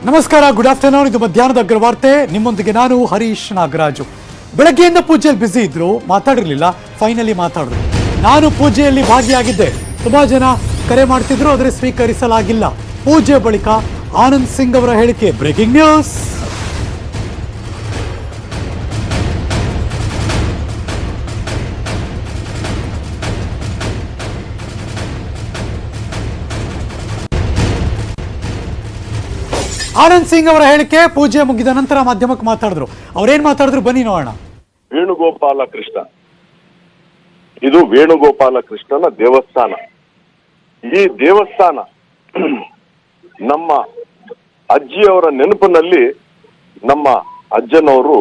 ನಮಸ್ಕಾರ, good afternoon. ಇದು ಮಧ್ಯಾಹ್ನದ ಅಗ್ರವಾರ್ತೆ. ನಿಮ್ಮೊಂದಿಗೆ ನಾನು ಹರೀಶ್ ನಾಗರಾಜು. ಬೆಳಗ್ಗೆಯಿಂದ ಪೂಜೆಯಲ್ಲಿ ಬ್ಯುಸಿ ಇದ್ರು, ಮಾತಾಡಿರ್ಲಿಲ್ಲ. ಫೈನಲಿ ಮಾತಾಡಿದ್ರು. ನಾನು ಪೂಜೆಯಲ್ಲಿ ಭಾಗಿಯಾಗಿದ್ದೆ. ತುಂಬಾ ಜನ ಕರೆ ಮಾಡ್ತಿದ್ರು, ಆದರೆ ಸ್ವೀಕರಿಸಲಾಗಿಲ್ಲ. ಪೂಜೆ ಬಳಿಕ ಆನಂದ್ ಸಿಂಗ್ ಅವರ ಹೇಳಿಕೆ. Breaking news. ಆನಂದ್ ಸಿಂಗ್ ಅವರ ಹೇಳಿಕೆ. ಪೂಜೆ ಮುಗಿದ ನಂತರ ಮಾಧ್ಯಮಕ್ಕೆ ಮಾತಾಡಿದ್ರು. ಅವ್ರೇನ್ ಮಾತಾಡಿದ್ರು ಬನ್ನಿ ನೋಡೋಣ. ವೇಣುಗೋಪಾಲ ಕೃಷ್ಣ, ಇದು ವೇಣುಗೋಪಾಲ ಕೃಷ್ಣನ ದೇವಸ್ಥಾನ. ಈ ದೇವಸ್ಥಾನ ನಮ್ಮ ಅಜ್ಜಿಯವರ ನೆನಪಿನಲ್ಲಿ ನಮ್ಮ ಅಜ್ಜನವರು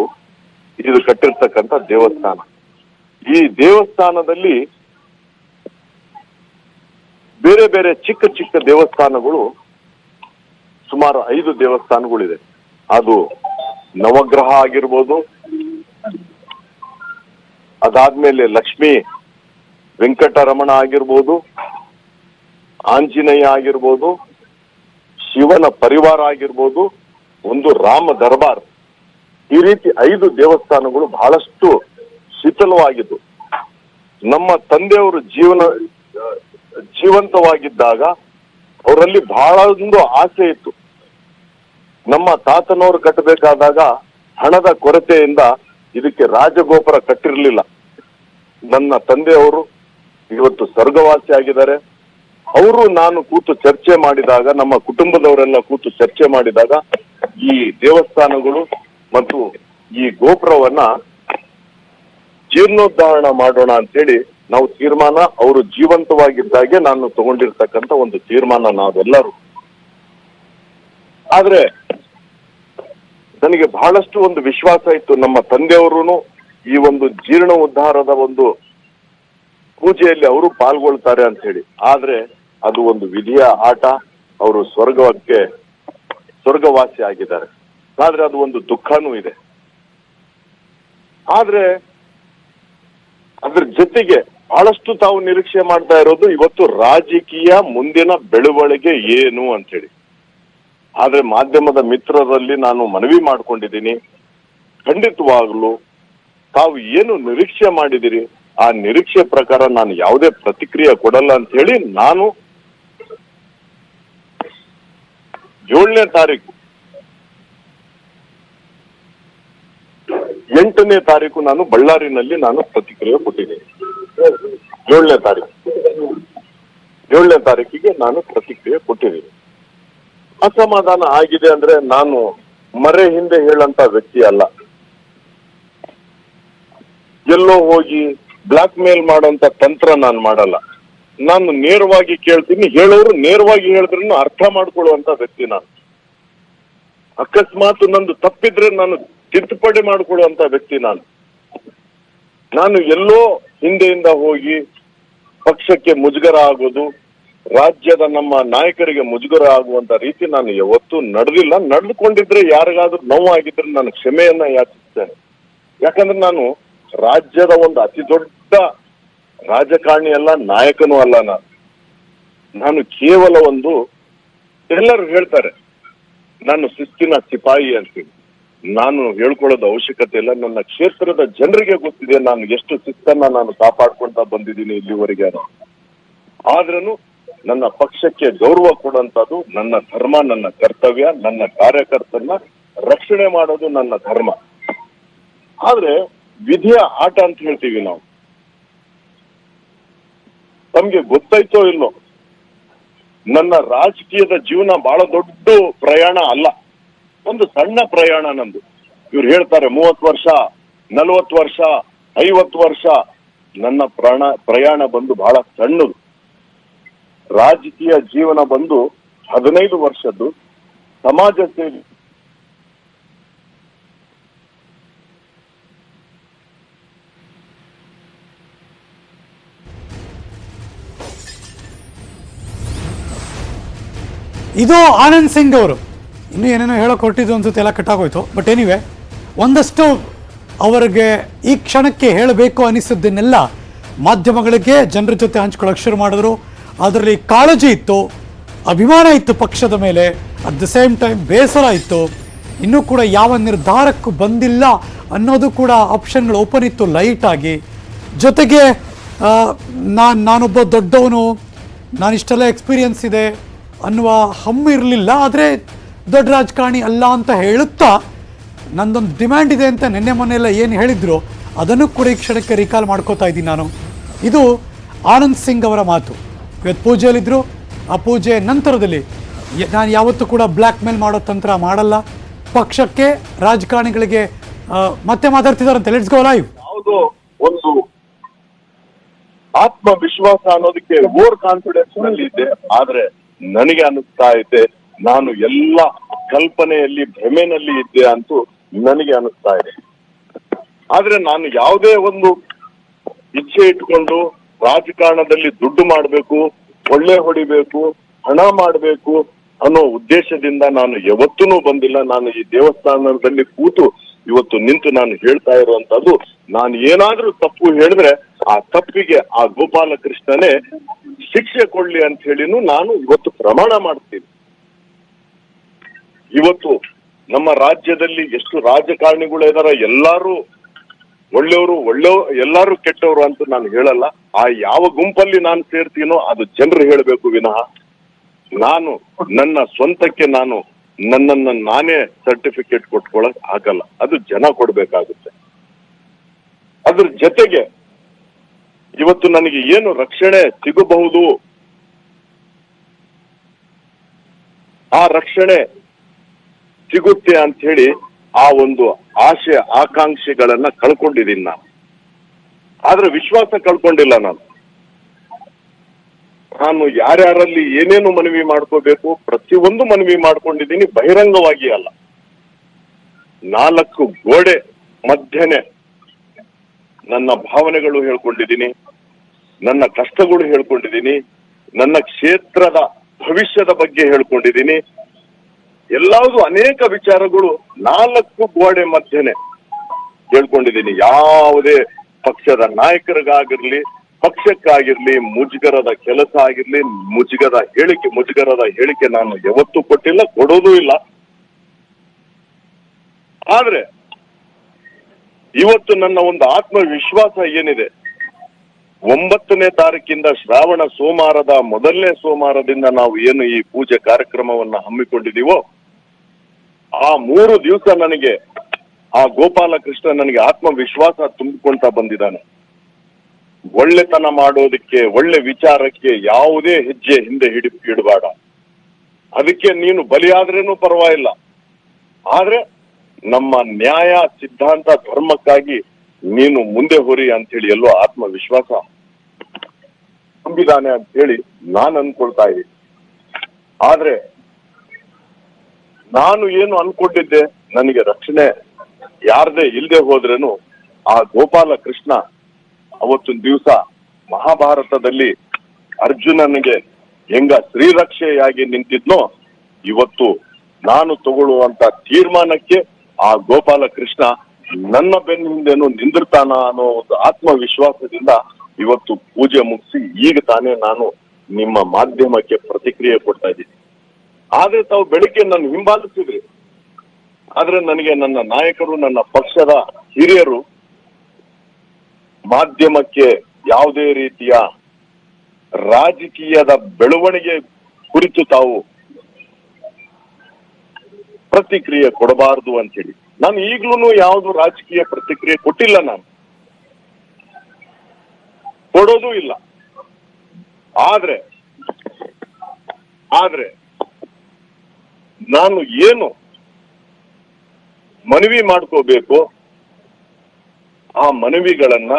ಇದು ಕಟ್ಟಿರ್ತಕ್ಕಂಥ ದೇವಸ್ಥಾನ. ಈ ದೇವಸ್ಥಾನದಲ್ಲಿ ಬೇರೆ ಬೇರೆ ಚಿಕ್ಕ ಚಿಕ್ಕ ದೇವಸ್ಥಾನಗಳು, ಸುಮಾರು 5 ದೇವಸ್ಥಾನಗಳಿದೆ. ಅದು ನವಗ್ರಹ ಆಗಿರ್ಬೋದು, ಅದಾದ್ಮೇಲೆ ಲಕ್ಷ್ಮೀ ವೆಂಕಟರಮಣ ಆಗಿರ್ಬೋದು, ಆಂಜನೇಯ ಆಗಿರ್ಬೋದು, ಶಿವನ ಪರಿವಾರ ಆಗಿರ್ಬೋದು, ಒಂದು ರಾಮ ದರ್ಬಾರ್. ಈ ರೀತಿ 5 ದೇವಸ್ಥಾನಗಳು ಬಹಳಷ್ಟು ಶಿಥಿಲವಾಗಿದ್ದು. ನಮ್ಮ ತಂದೆಯವರು ಜೀವಂತವಾಗಿದ್ದಾಗ ಅವರಲ್ಲಿ ಬಹಳ ಒಂದು ಆಸೆ ಇತ್ತು. ನಮ್ಮ ತಾತನವರು ಕಟ್ಟಬೇಕಾದಾಗ ಹಣದ ಕೊರತೆಯಿಂದ ಇದಕ್ಕೆ ರಾಜಗೋಪುರ ಕಟ್ಟಿರಲಿಲ್ಲ. ನನ್ನ ತಂದೆಯವರು ಇವತ್ತು ಸ್ವರ್ಗವಾಸಿ ಆಗಿದ್ದಾರೆ. ಅವರು ನಾನು ಕೂತು ಚರ್ಚೆ ಮಾಡಿದಾಗ, ನಮ್ಮ ಕುಟುಂಬದವರೆಲ್ಲ ಕೂತು ಚರ್ಚೆ ಮಾಡಿದಾಗ, ಈ ದೇವಸ್ಥಾನಗಳು ಮತ್ತು ಈ ಗೋಪುರವನ್ನ ಜೀರ್ಣೋದ್ಧಾರಣ ಮಾಡೋಣ ಅಂತೇಳಿ ನಾವು ತೀರ್ಮಾನ, ಅವರು ಜೀವಂತವಾಗಿದ್ದಾಗೆ ನಾನು ತಗೊಂಡಿರ್ತಕ್ಕಂಥ ಒಂದು ತೀರ್ಮಾನ ನಾವೆಲ್ಲರೂ. ಆದ್ರೆ ನನಗೆ ಬಹಳಷ್ಟು ಒಂದು ವಿಶ್ವಾಸ ಇತ್ತು, ನಮ್ಮ ತಂದೆಯವರು ಈ ಒಂದು ಜೀರ್ಣ ಉದ್ಧಾರದ ಒಂದು ಪೂಜೆಯಲ್ಲಿ ಅವರು ಪಾಲ್ಗೊಳ್ತಾರೆ ಅಂತ ಹೇಳಿ. ಆದ್ರೆ ಅದು ಒಂದು ವಿಧಿಯ ಆಟ. ಅವರು ಸ್ವರ್ಗವಾಸಿ ಆಗಿದ್ದಾರೆ. ಆದ್ರೆ ಅದು ಒಂದು ದುಃಖನೂ ಇದೆ. ಆದ್ರೆ ಅದ್ರ ಜೊತೆಗೆ ಬಹಳಷ್ಟು ತಾವು ನಿರೀಕ್ಷೆ ಮಾಡ್ತಾ ಇರೋದು ಇವತ್ತು ರಾಜಕೀಯ ಮುಂದಿನ ಬೆಳವಣಿಗೆ ಏನು ಅಂತ ಹೇಳಿ. ಆದ್ರೆ ಮಾಧ್ಯಮದ ಮಿತ್ರರಲ್ಲಿ ನಾನು ಮನವಿ ಮಾಡ್ಕೊಂಡಿದ್ದೀನಿ, ಖಂಡಿತವಾಗ್ಲೂ ತಾವು ಏನು ನಿರೀಕ್ಷೆ ಮಾಡಿದಿರಿ ಆ ನಿರೀಕ್ಷೆ ಪ್ರಕಾರ ನಾನು ಯಾವುದೇ ಪ್ರತಿಕ್ರಿಯೆ ಕೊಡಲ್ಲ ಅಂತ ಹೇಳಿ ನಾನು 7ನೇ ತಾರೀಕು 8ನೇ ತಾರೀಕು ನಾನು ಬಳ್ಳಾರಿನಲ್ಲಿ ನಾನು ಪ್ರತಿಕ್ರಿಯೆ ಕೊಟ್ಟಿದ್ದೀನಿ. 7ನೇ ತಾರೀಕಿಗೆ ನಾನು ಪ್ರತಿಕ್ರಿಯೆ ಕೊಟ್ಟಿದ್ದೀನಿ. ಅಸಮಾಧಾನ ಆಗಿದೆ ಅಂದ್ರೆ ನಾನು ಮರೆ ಹಿಂದೆ ಹೇಳಂತ ವ್ಯಕ್ತಿ ಅಲ್ಲ. ಎಲ್ಲೋ ಹೋಗಿ ಬ್ಲಾಕ್ ಮೇಲ್ ಮಾಡೋಂತ ತಂತ್ರ ನಾನು ಮಾಡಲ್ಲ. ನಾನು ನೇರವಾಗಿ ಕೇಳ್ತೀನಿ, ಹೇಳೋರು ನೇರವಾಗಿ ಹೇಳಿದ್ರು ಅರ್ಥ ಮಾಡ್ಕೊಳ್ಳುವಂತ ವ್ಯಕ್ತಿ ನಾನು. ಅಕಸ್ಮಾತ್ ನಂದು ತಪ್ಪಿದ್ರೆ ನಾನು ತಿದ್ದುಪಡಿ ಮಾಡಿಕೊಳ್ಳುವಂತ ವ್ಯಕ್ತಿ ನಾನು ಎಲ್ಲೋ ಹಿಂದೆಯಿಂದ ಹೋಗಿ ಪಕ್ಷಕ್ಕೆ ಮುಜುಗರ ಆಗೋದು, ರಾಜ್ಯದ ನಮ್ಮ ನಾಯಕರಿಗೆ ಮುಜುಗರ ಆಗುವಂತ ರೀತಿ ನಾನು ಯಾವತ್ತೂ ನಡೆದಿಲ್ಲ. ನಡೆದುಕೊಂಡಿದ್ರೆ ಯಾರಿಗಾದ್ರೂ ನೋವಾಗಿದ್ರೆ ನಾನು ಕ್ಷಮೆಯನ್ನ ಯಾಚಿಸ್ತೇನೆ. ಯಾಕಂದ್ರೆ ನಾನು ರಾಜ್ಯದ ಒಂದು ಅತಿ ದೊಡ್ಡ ರಾಜಕಾರಣಿ ಅಲ್ಲ, ನಾಯಕನೂ ಅಲ್ಲ. ನಾನು ಕೇವಲ ಒಂದು, ಎಲ್ಲರೂ ಹೇಳ್ತಾರೆ ನಾನು ಶಿಸ್ತಿನ ಸಿಪಾಯಿ ಅಂತೀನಿ. ನಾನು ಹೇಳ್ಕೊಳ್ಳೋದು ಅವಶ್ಯಕತೆ ಇಲ್ಲ. ನನ್ನ ಕ್ಷೇತ್ರದ ಜನರಿಗೆ ಗೊತ್ತಿದೆ ನಾನು ಎಷ್ಟು ಶಿಸ್ತನ್ನ ನಾನು ಕಾಪಾಡ್ಕೊಂತ ಬಂದಿದ್ದೀನಿ ಇಲ್ಲಿವರೆಗೆ. ಆದ್ರೂ ನನ್ನ ಪಕ್ಷಕ್ಕೆ ಗೌರವ ಕೊಡುವಂಥದ್ದು ನನ್ನ ಧರ್ಮ, ನನ್ನ ಕರ್ತವ್ಯ. ನನ್ನ ಕಾರ್ಯಕರ್ತರನ್ನ ರಕ್ಷಣೆ ಮಾಡೋದು ನನ್ನ ಧರ್ಮ. ಆದ್ರೆ ವಿಧಿಯ ಆಟ ಅಂತ ಹೇಳ್ತೀವಿ ನಾವು. ತಮ್ಗೆ ಗೊತ್ತಾಯ್ತೋ ಇಲ್ಲೋ, ನನ್ನ ರಾಜಕೀಯದ ಜೀವನ ಬಹಳ ದೊಡ್ಡ ಪ್ರಯಾಣ ಅಲ್ಲ, ಒಂದು ಸಣ್ಣ ಪ್ರಯಾಣ ನಂದು. ಇವ್ರು ಹೇಳ್ತಾರೆ 30 ವರ್ಷ, 40 ವರ್ಷ, 50 ವರ್ಷ. ನನ್ನ ಪ್ರಯಾಣ ಬಂದು ಬಹಳ ಸಣ್ಣದು. ರಾಜಕೀಯ ಜೀವನ ಬಂದು 15 ವರ್ಷದ್ದು. ಸಮಾಜ ಸೇವೆ, ಇದು ಆನಂದ್ ಸಿಂಗ್ ಅವರು. ಇನ್ನೂ ಏನೇನೋ ಹೇಳೋಕೆ ಹೊರಟಿದ್ದು ಅನ್ಸುತ್ತೆ, ಎಲ್ಲ ಕಟ್ಟಾಗೋಯ್ತು. ಬಟ್ ಎನಿವೆ, ಒಂದಷ್ಟು ಅವರಿಗೆ ಈ ಕ್ಷಣಕ್ಕೆ ಹೇಳಬೇಕು ಅನಿಸಿದ್ದನ್ನೆಲ್ಲ ಮಾಧ್ಯಮಗಳಿಗೆ ಜನರ ಜೊತೆ ಹಂಚ್ಕೊಳ್ಳೋಕೆ ಶುರು ಮಾಡಿದ್ರು. ಅದರಲ್ಲಿ ಕಾಳಜಿ ಇತ್ತು. ಅಭಿಮಾನ ಇತ್ತು ಪಕ್ಷದ ಮೇಲೆ, ಅಟ್ ದ ಸೇಮ್ ಟೈಮ್ ಬೇಸರ ಇತ್ತು. ಇನ್ನೂ ಕೂಡ ಯಾವ ನಿರ್ಧಾರಕ್ಕೂ ಬಂದಿಲ್ಲ ಅನ್ನೋದು ಕೂಡ ಆಪ್ಷನ್ಗಳು ಓಪನ್ ಇತ್ತು ಲೈಟ್ ಆಗಿ. ಜೊತೆಗೆ ನಾನೊಬ್ಬ ದೊಡ್ಡವನು, ನಾನಿಷ್ಟೆಲ್ಲ ಎಕ್ಸ್ಪೀರಿಯನ್ಸ್ ಇದೆ ಅನ್ನುವ ಹಮ್ಮು ಇರಲಿಲ್ಲ. ಆದರೆ ದೊಡ್ಡ ರಾಜಕಾರಣಿ ಅಲ್ಲ ಅಂತ ಹೇಳುತ್ತಾ ನಂದೊಂದು ಡಿಮ್ಯಾಂಡ್ ಇದೆ ಅಂತ ನಿನ್ನೆ ಮೊನ್ನೆಲ್ಲ ಏನು ಹೇಳಿದ್ರು ಅದನ್ನು ಕೂಡ ಈ ಕ್ಷಣಕ್ಕೆ ರೀಕಾಲ್ ಮಾಡ್ಕೋತಾ ಇದ್ದೀನಿ ನಾನು. ಇದು ಆನಂದ್ ಸಿಂಗ್ ಅವರ ಮಾತು. ಇವತ್ತು ಪೂಜೆಯಲ್ಲಿದ್ದರು. ಆ ಪೂಜೆ ನಂತರದಲ್ಲಿ ನಾನು ಯಾವತ್ತೂ ಕೂಡ ಬ್ಲ್ಯಾಕ್ ಮೇಲ್ ಮಾಡೋ ತಂತ್ರ ಮಾಡಲ್ಲ, ಪಕ್ಷಕ್ಕೆ ರಾಜಕಾರಣಿಗಳಿಗೆ ಮತ್ತೆ ಮಾತಾಡ್ತಿದಾರಂತೆ. Let's go live. ಯಾವುದೋ ಒಂದು ಆತ್ಮವಿಶ್ವಾಸ ಅನ್ನೋದಕ್ಕೆ ಓವರ್ ಕಾನ್ಫಿಡೆನ್ಸ್ ನಲ್ಲಿ ಇದ್ದೆ. ಆದ್ರೆ ನನಗೆ ಅನಿಸ್ತಾ ಇದೆ ನಾನು ಎಲ್ಲ ಕಲ್ಪನೆಯಲ್ಲಿ ಭ್ರಮೆನಲ್ಲಿ ಇದ್ದೆ ಅಂತೂ ನನಗೆ ಅನಿಸ್ತಾ ಇದೆ. ಆದ್ರೆ ನಾನು ಯಾವುದೇ ಒಂದು ಇಚ್ಛೆ ಇಟ್ಕೊಂಡು ರಾಜಕಾರಣದಲ್ಲಿ ದುಡ್ಡು ಮಾಡಬೇಕು, ಒಳ್ಳೆ ಹೊಡಿಬೇಕು, ಹಣ ಮಾಡಬೇಕು ಅನ್ನೋ ಉದ್ದೇಶದಿಂದ ನಾನು ಯಾವತ್ತೂ ಬಂದಿಲ್ಲ. ನಾನು ಈ ದೇವಸ್ಥಾನದಲ್ಲಿ ಕೂತು ಇವತ್ತು ನಿಂತು ನಾನು ಹೇಳ್ತಾ ಇರುವಂತದ್ದು, ನಾನು ಏನಾದ್ರೂ ತಪ್ಪು ಹೇಳಿದ್ರೆ ಆ ತಪ್ಪಿಗೆ ಆ ಗೋಪಾಲಕೃಷ್ಣನೇ ಶಿಕ್ಷೆ ಕೊಡ್ಲಿ ಅಂತ ಹೇಳಿನೂ ನಾನು ಇವತ್ತು ಪ್ರಮಾಣ ಮಾಡ್ತೀನಿ. ಇವತ್ತು ನಮ್ಮ ರಾಜ್ಯದಲ್ಲಿ ಎಷ್ಟು ರಾಜಕಾರಣಿಗಳು ಇದಾರ, ಎಲ್ಲಾರು ಒಳ್ಳೆಯವರು ಎಲ್ಲಾರು ಕೆಟ್ಟವರು ಅಂತ ನಾನು ಹೇಳಲ್ಲ. ಆ ಯಾವ ಗುಂಪಲ್ಲಿ ನಾನು ಸೇರ್ತೀನೋ ಅದು ಜನರು ಹೇಳಬೇಕು ವಿನಃ ನಾನು ನನ್ನ ಸ್ವಂತಕ್ಕೆ ನನ್ನನ್ನು ನಾನೇ ಸರ್ಟಿಫಿಕೇಟ್ ಕೊಟ್ಕೊಳಕ್ ಆಗಲ್ಲ. ಅದು ಜನ ಕೊಡ್ಬೇಕಾಗುತ್ತೆ. ಅದ್ರ ಜೊತೆಗೆ ಇವತ್ತು ನನಗೆ ಏನು ರಕ್ಷಣೆ ಸಿಗಬಹುದು, ಆ ರಕ್ಷಣೆ ಸಿಗುತ್ತೆ ಅಂತ ಹೇಳಿ ಆ ಒಂದು ಆಶೆ ಆಕಾಂಕ್ಷೆಗಳನ್ನ ಕಳ್ಕೊಂಡಿದ್ದೀನಿ ನಾನು. ಆದ್ರೆ ವಿಶ್ವಾಸ ಕಳ್ಕೊಂಡಿಲ್ಲ ನಾನು ಯಾರ್ಯಾರಲ್ಲಿ ಏನೇನು ಮನವಿ ಮಾಡ್ಕೋಬೇಕು ಪ್ರತಿಯೊಂದು ಮನವಿ ಮಾಡ್ಕೊಂಡಿದ್ದೀನಿ, ಬಹಿರಂಗವಾಗಿ ಅಲ್ಲ. 4 ಗೋಡೆ ಮಧ್ಯನೆ ನನ್ನ ಭಾವನೆಗಳು ಹೇಳ್ಕೊಂಡಿದ್ದೀನಿ, ನನ್ನ ಕಷ್ಟಗಳು ಹೇಳ್ಕೊಂಡಿದ್ದೀನಿ, ನನ್ನ ಕ್ಷೇತ್ರದ ಭವಿಷ್ಯದ ಬಗ್ಗೆ ಹೇಳ್ಕೊಂಡಿದ್ದೀನಿ. ಎಲ್ಲಾವುದು ಅನೇಕ ವಿಚಾರಗಳು 4 ಗೋಡೆ ಮಧ್ಯನೆ ಹೇಳ್ಕೊಂಡಿದ್ದೀನಿ. ಯಾವುದೇ ಪಕ್ಷದ ನಾಯಕರಿಗಾಗಿರ್ಲಿ, ಪಕ್ಷಕ್ಕಾಗಿರ್ಲಿ, ಮುಜುಗರದ ಕೆಲಸ ಆಗಿರ್ಲಿ, ಮುಜುಗರದ ಹೇಳಿಕೆ ನಾನು ಯಾವತ್ತೂ ಕೊಟ್ಟಿಲ್ಲ, ಕೊಡೋದೂ ಇಲ್ಲ. ಆದ್ರೆ ಇವತ್ತು ನನ್ನ ಒಂದು ಆತ್ಮವಿಶ್ವಾಸ ಏನಿದೆ, 9ನೇ ತಾರೀಕಿಂದ ಶ್ರಾವಣ ಸೋಮವಾರದ ಮೊದಲನೇ ಸೋಮವಾರದಿಂದ ನಾವು ಏನು ಈ ಪೂಜೆ ಕಾರ್ಯಕ್ರಮವನ್ನ ಹಮ್ಮಿಕೊಂಡಿದೀವೋ ಆ 3 ದಿವಸ ನನಗೆ ಆ ಗೋಪಾಲಕೃಷ್ಣ ನನಗೆ ಆತ್ಮವಿಶ್ವಾಸ ತುಂಬಿಕೊಂತ ಬಂದಿದ್ದಾನೆ. ಒಳ್ಳೆತನ ಮಾಡೋದಕ್ಕೆ, ಒಳ್ಳೆ ವಿಚಾರಕ್ಕೆ ಯಾವುದೇ ಹೆಜ್ಜೆ ಹಿಂದೆ ಇಡಬೇಡ. ಅದಕ್ಕೆ ನೀನು ಬಲಿಯಾದ್ರೇನು ಪರವಾಗಿಲ್ಲ, ಆದ್ರೆ ನಮ್ಮ ನ್ಯಾಯ ಸಿದ್ಧಾಂತ ಧರ್ಮಕ್ಕಾಗಿ ನೀನು ಮುಂದೆ ಹೊರಿ ಅಂತ ಹೇಳಿ ಎಲ್ಲೋ ಆತ್ಮವಿಶ್ವಾಸ ತುಂಬಿದಾನೆ ಅಂತ ಹೇಳಿ ನಾನು ಅನ್ಕೊಳ್ತಾ ಇದ್ದೀನಿ. ಆದ್ರೆ ನಾನು ಏನು ಅನ್ಕೊಂಡಿದ್ದೆ, ನನಗೆ ರಕ್ಷಣೆ ಯಾರದೇ ಇಲ್ಲದೆ ಹೋದ್ರೇನು ಆ ಗೋಪಾಲ ಕೃಷ್ಣ ಅವತ್ತೊಂದು ದಿವಸ ಮಹಾಭಾರತದಲ್ಲಿ ಅರ್ಜುನನಿಗೆ ಹೆಂಗ ಶ್ರೀರಕ್ಷೆಯಾಗಿ ನಿಂತಿದ್ನೋ, ಇವತ್ತು ನಾನು ತಗೊಳ್ಳುವಂತ ತೀರ್ಮಾನಕ್ಕೆ ಆ ಗೋಪಾಲ ಕೃಷ್ಣ ನನ್ನ ಬೆನ್ನ ಹಿಂದೆನು ನಿಂದಿರ್ತಾನ ಅನ್ನೋ ಒಂದು ಆತ್ಮವಿಶ್ವಾಸದಿಂದ ಇವತ್ತು ಪೂಜೆ ಮುಗಿಸಿ ಈಗ ತಾನೇ ನಾನು ನಿಮ್ಮ ಮಾಧ್ಯಮಕ್ಕೆ ಪ್ರತಿಕ್ರಿಯೆ ಕೊಡ್ತಾ ಇದ್ದೀನಿ. ಆದ್ರೆ ತಾವು ಬೆಳಿಗ್ಗೆ ನನ್ನ ಹಿಂಬಾಲಿಸಿದ್ರಿ, ಆದ್ರೆ ನನಗೆ ನನ್ನ ನಾಯಕರು, ನನ್ನ ಪಕ್ಷದ ಹಿರಿಯರು ಮಾಧ್ಯಮಕ್ಕೆ ಯಾವುದೇ ರೀತಿಯ ರಾಜಕೀಯದ ಬೆಳವಣಿಗೆ ಕುರಿತು ತಾವು ಪ್ರತಿಕ್ರಿಯೆ ಕೊಡಬಾರದು ಅಂತ ಹೇಳಿ ನಾನು ಈಗ್ಲೂ ಯಾವುದು ರಾಜಕೀಯ ಪ್ರತಿಕ್ರಿಯೆ ಕೊಟ್ಟಿಲ್ಲ, ನಾನು ಕೊಡೋದೂ ಇಲ್ಲ. ಆದ್ರೆ ನಾನು ಏನು ಮನವಿ ಮಾಡ್ಕೋಬೇಕು ಆ ಮನವಿಗಳನ್ನ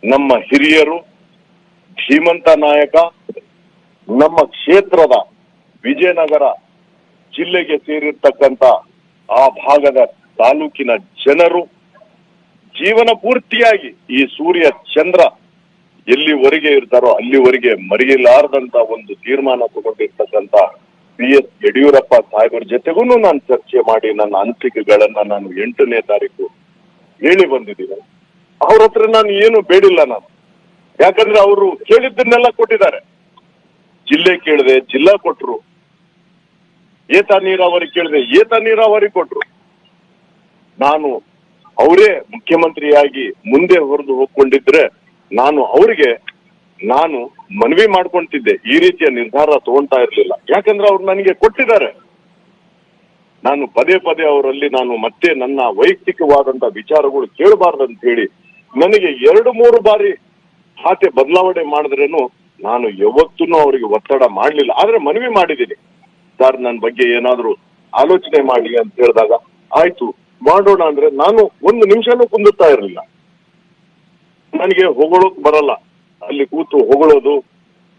ನಮ್ಮ ಹಿರಿಯರು, ಧೀಮಂತ ನಾಯಕ, ನಮ್ಮ ಕ್ಷೇತ್ರದ ವಿಜಯನಗರ ಜಿಲ್ಲೆಗೆ ಸೇರಿರ್ತಕ್ಕಂಥ ಆ ಭಾಗದ ತಾಲೂಕಿನ ಜನರು ಜೀವನ ಪೂರ್ತಿಯಾಗಿ ಈ ಸೂರ್ಯ ಚಂದ್ರ ಎಲ್ಲಿವರೆಗೆ ಇರ್ತಾರೋ ಅಲ್ಲಿವರೆಗೆ ಮರೆಯಲಾರದಂತ ಒಂದು ತೀರ್ಮಾನ ತಗೊಂಡಿರ್ತಕ್ಕಂಥ BS ಯಡಿಯೂರಪ್ಪ ಸಾಹೇಬರ ಜೊತೆಗೂ ನಾನು ಚರ್ಚೆ ಮಾಡಿ ನನ್ನ ಅನಿಸಿಕೆಗಳನ್ನ ನಾನು 8ನೇ ತಾರೀಕು ಹೇಳಿ ಬಂದಿದ್ದೀನಿ. ಅವ್ರ ಹತ್ರ ನಾನು ಏನು ಬೇಡಿಲ್ಲ ನಾನು, ಯಾಕಂದ್ರೆ ಅವರು ಕೇಳಿದ್ದನ್ನೆಲ್ಲ ಕೊಟ್ಟಿದ್ದಾರೆ. ಜಿಲ್ಲೆ ಕೇಳಿದೆ, ಜಿಲ್ಲಾ ಕೊಟ್ರು. ಏತ ನೀರಾವರಿ ಕೇಳಿದೆ, ಏತ ನೀರಾವರಿ ಕೊಟ್ರು. ನಾನು ಅವರೇ ಮುಖ್ಯಮಂತ್ರಿಯಾಗಿ ಮುಂದೆ ಹೊರದು ಹೋಗ್ಕೊಂಡಿದ್ರೆ ನಾನು ಮನವಿ ಮಾಡ್ಕೊಂತಿದ್ದೆ, ಈ ರೀತಿಯ ನಿರ್ಧಾರ ತಗೊಂತಾ ಇರ್ಲಿಲ್ಲ. ಯಾಕಂದ್ರೆ ಅವ್ರು ನನಗೆ ಕೊಟ್ಟಿದ್ದಾರೆ. ನಾನು ಪದೇ ಪದೇ ಅವರಲ್ಲಿ ನಾನು ಮತ್ತೆ ನನ್ನ ವೈಯಕ್ತಿಕವಾದಂತ ವಿಚಾರಗಳು ಕೇಳಬಾರ್ದಂತ ಹೇಳಿ ನನಗೆ 2-3 ಬಾರಿ ಖಾತೆ ಬದಲಾವಣೆ ಮಾಡಿದ್ರೇನು ನಾನು ಯಾವತ್ತೂ ಅವರಿಗೆ ಒತ್ತಡ ಮಾಡ್ಲಿಲ್ಲ. ಆದ್ರೆ ಮನವಿ ಮಾಡಿದ್ದೀನಿ, ಸರ್ ನನ್ನ ಬಗ್ಗೆ ಏನಾದ್ರು ಆಲೋಚನೆ ಮಾಡಿ ಅಂತ ಹೇಳಿದಾಗ ಆಯ್ತು ಮಾಡೋಣ ಅಂದ್ರೆ ನಾನು 1 ನಿಮಿಷನೂ ಕುಂದುತ್ತಾ ಇರಲಿಲ್ಲ. ನನಗೆ ಹೊಗಳೋಕ್ ಬರಲ್ಲ, ಅಲ್ಲಿ ಕೂತು ಹೊಗಳೋದು